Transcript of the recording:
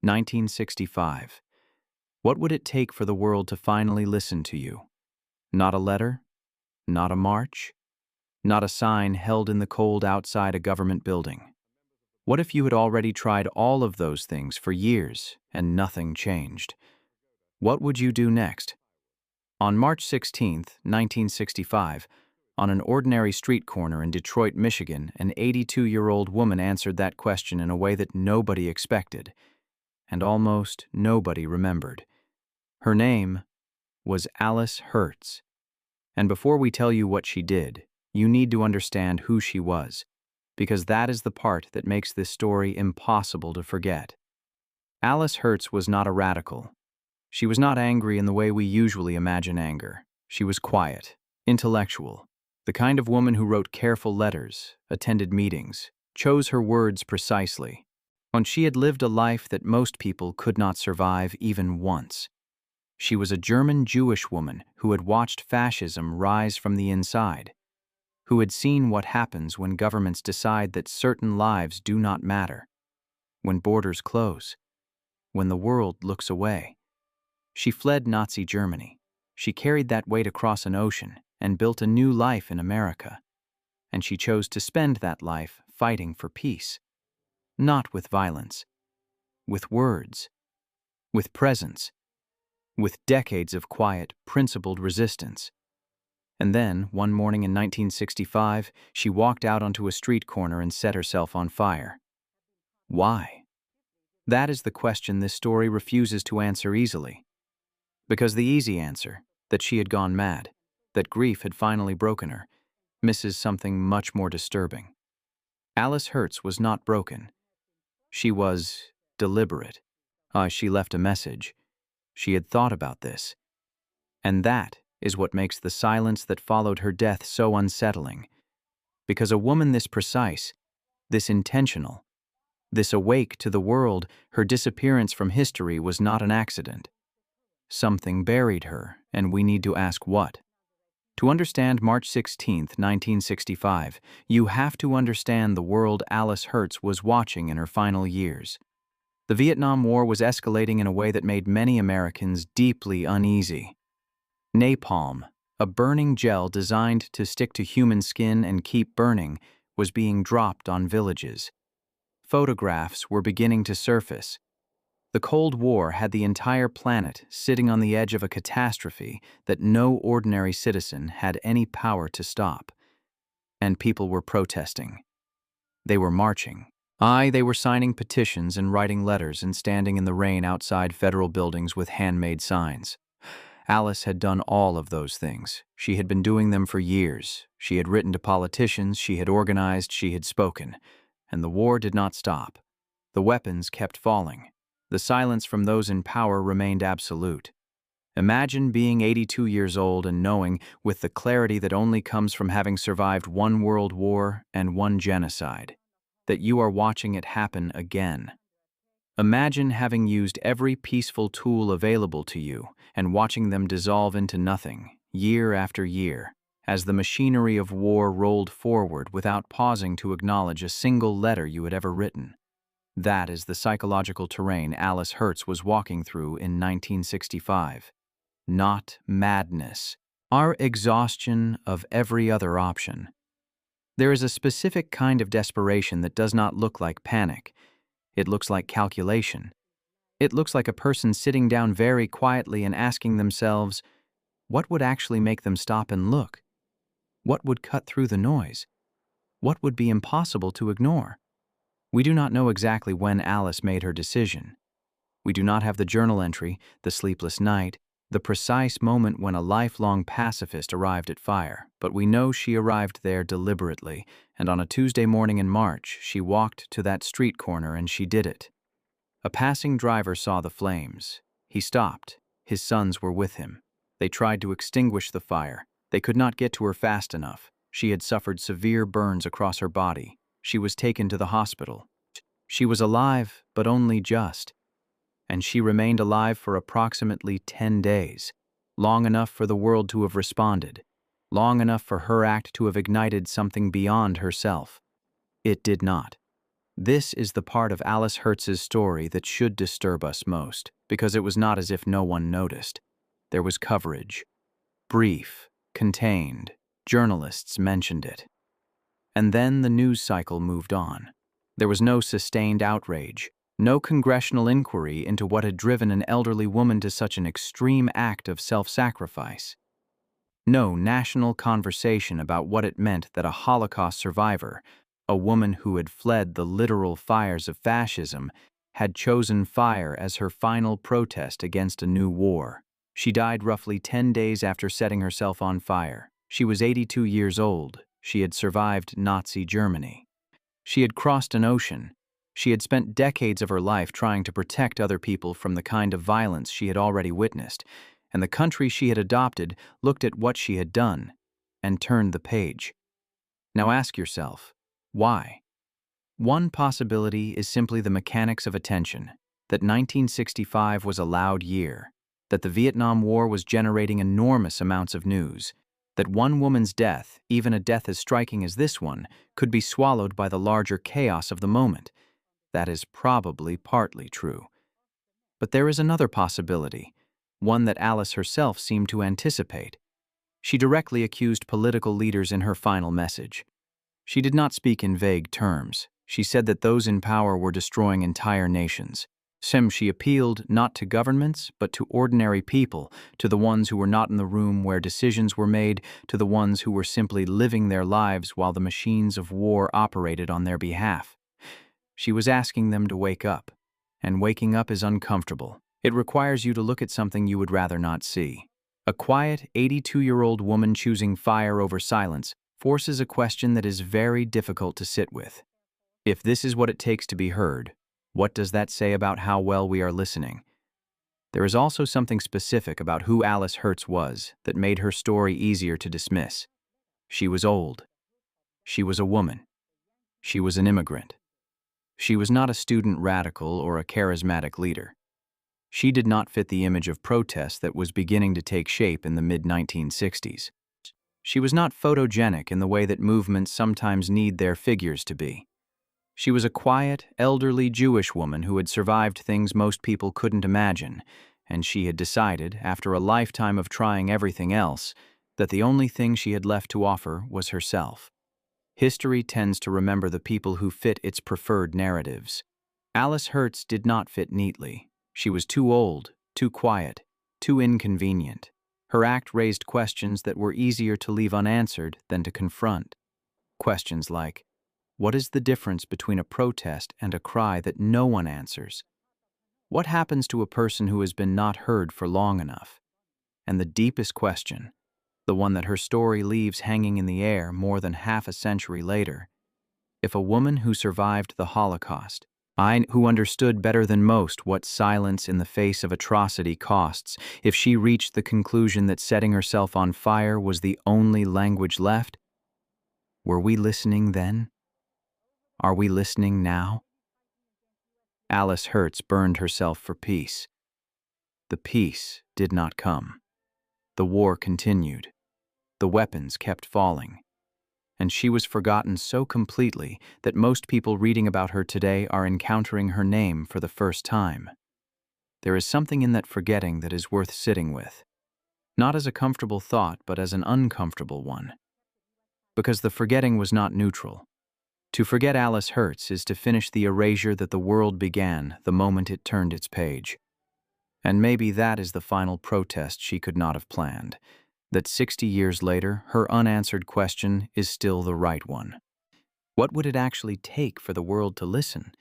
1965. What would it take for the world to finally listen to you? Not a letter? Not a march? Not a sign held in the cold outside a government building? What if you had already tried all of those things for years and nothing changed? What would you do next? On March 16, 1965, on an ordinary street corner in Detroit, Michigan, an 82-year-old woman answered that question in a way that nobody expected, and almost nobody remembered. Her name was Alice Herz. And before we tell you what she did, you need to understand who she was, because that is the part that makes this story impossible to forget. Alice Herz was not a radical. She was not angry in the way we usually imagine anger. She was quiet, intellectual, the kind of woman who wrote careful letters, attended meetings, chose her words precisely. And she had lived a life that most people could not survive even once. She was a German Jewish woman who had watched fascism rise from the inside, who had seen what happens when governments decide that certain lives do not matter, when borders close, when the world looks away. She fled Nazi Germany. She carried that weight across an ocean and built a new life in America. And she chose to spend that life fighting for peace. Not with violence, with words, with presence, with decades of quiet, principled resistance. And then, one morning in 1965, she walked out onto a street corner and set herself on fire. Why? That is the question this story refuses to answer easily. Because the easy answer, that she had gone mad, that grief had finally broken her, misses something much more disturbing. Alice Herz was not broken. She was deliberate. She left a message. She had thought about this. And that is what makes the silence that followed her death so unsettling. Because a woman this precise, this intentional, this awake to the world, her disappearance from history was not an accident. Something buried her, and we need to ask what. To understand March 16, 1965, you have to understand the world Alice Herz was watching in her final years. The Vietnam War was escalating in a way that made many Americans deeply uneasy. Napalm, a burning gel designed to stick to human skin and keep burning, was being dropped on villages. Photographs were beginning to surface. The Cold War had the entire planet sitting on the edge of a catastrophe that no ordinary citizen had any power to stop. And people were protesting. They were marching. They were signing petitions and writing letters and standing in the rain outside federal buildings with handmade signs. Alice had done all of those things. She had been doing them for years. She had written to politicians, she had organized, she had spoken. And the war did not stop. The weapons kept falling. The silence from those in power remained absolute. Imagine being 82 years old and knowing, with the clarity that only comes from having survived one world war and one genocide, that you are watching it happen again. Imagine having used every peaceful tool available to you and watching them dissolve into nothing, year after year, as the machinery of war rolled forward without pausing to acknowledge a single letter you had ever written. That is the psychological terrain Alice Herz was walking through in 1965. Not madness. Our exhaustion of every other option. There is a specific kind of desperation that does not look like panic. It looks like calculation. It looks like a person sitting down very quietly and asking themselves, what would actually make them stop and look? What would cut through the noise? What would be impossible to ignore? We do not know exactly when Alice made her decision. We do not have the journal entry, the sleepless night, the precise moment when a lifelong pacifist arrived at fire, but we know she arrived there deliberately, and on a Tuesday morning in March, she walked to that street corner and she did it. A passing driver saw the flames. He stopped. His sons were with him. They tried to extinguish the fire. They could not get to her fast enough. She had suffered severe burns across her body. She was taken to the hospital. She was alive, but only just. And she remained alive for approximately 10 days, long enough for the world to have responded, long enough for her act to have ignited something beyond herself. It did not. This is the part of Alice Hertz's story that should disturb us most, because it was not as if no one noticed. There was coverage. Brief, contained, journalists mentioned it. And then the news cycle moved on. There was no sustained outrage, no congressional inquiry into what had driven an elderly woman to such an extreme act of self-sacrifice. No national conversation about what it meant that a Holocaust survivor, a woman who had fled the literal fires of fascism, had chosen fire as her final protest against a new war. She died roughly 10 days after setting herself on fire. She was 82 years old. She had survived Nazi Germany. She had crossed an ocean. She had spent decades of her life trying to protect other people from the kind of violence she had already witnessed, and the country she had adopted looked at what she had done and turned the page. Now ask yourself, why? One possibility is simply the mechanics of attention, that 1965 was a loud year, that the Vietnam War was generating enormous amounts of news, that one woman's death, even a death as striking as this one, could be swallowed by the larger chaos of the moment. That is probably partly true. But there is another possibility, one that Alice herself seemed to anticipate. She directly accused political leaders in her final message. She did not speak in vague terms. She said that those in power were destroying entire nations. She appealed not to governments, but to ordinary people, to the ones who were not in the room where decisions were made, to the ones who were simply living their lives while the machines of war operated on their behalf. She was asking them to wake up, and waking up is uncomfortable. It requires you to look at something you would rather not see. A quiet, 82-year-old woman choosing fire over silence forces a question that is very difficult to sit with. If this is what it takes to be heard, what does that say about how well we are listening? There is also something specific about who Alice Herz was that made her story easier to dismiss. She was old. She was a woman. She was an immigrant. She was not a student radical or a charismatic leader. She did not fit the image of protest that was beginning to take shape in the mid-1960s. She was not photogenic in the way that movements sometimes need their figures to be. She was a quiet, elderly Jewish woman who had survived things most people couldn't imagine, and she had decided, after a lifetime of trying everything else, that the only thing she had left to offer was herself. History tends to remember the people who fit its preferred narratives. Alice Herz did not fit neatly. She was too old, too quiet, too inconvenient. Her act raised questions that were easier to leave unanswered than to confront. Questions like, what is the difference between a protest and a cry that no one answers? What happens to a person who has been not heard for long enough? And the deepest question, the one that her story leaves hanging in the air more than half a century later, if a woman who survived the Holocaust, who understood better than most what silence in the face of atrocity costs, if she reached the conclusion that setting herself on fire was the only language left, were we listening then? Are we listening now? Alice Herz burned herself for peace. The peace did not come. The war continued. The weapons kept falling. And she was forgotten so completely that most people reading about her today are encountering her name for the first time. There is something in that forgetting that is worth sitting with, not as a comfortable thought, but as an uncomfortable one. Because the forgetting was not neutral. To forget Alice Herz is to finish the erasure that the world began the moment it turned its page. And maybe that is the final protest she could not have planned, that 60 years later, her unanswered question is still the right one. What would it actually take for the world to listen?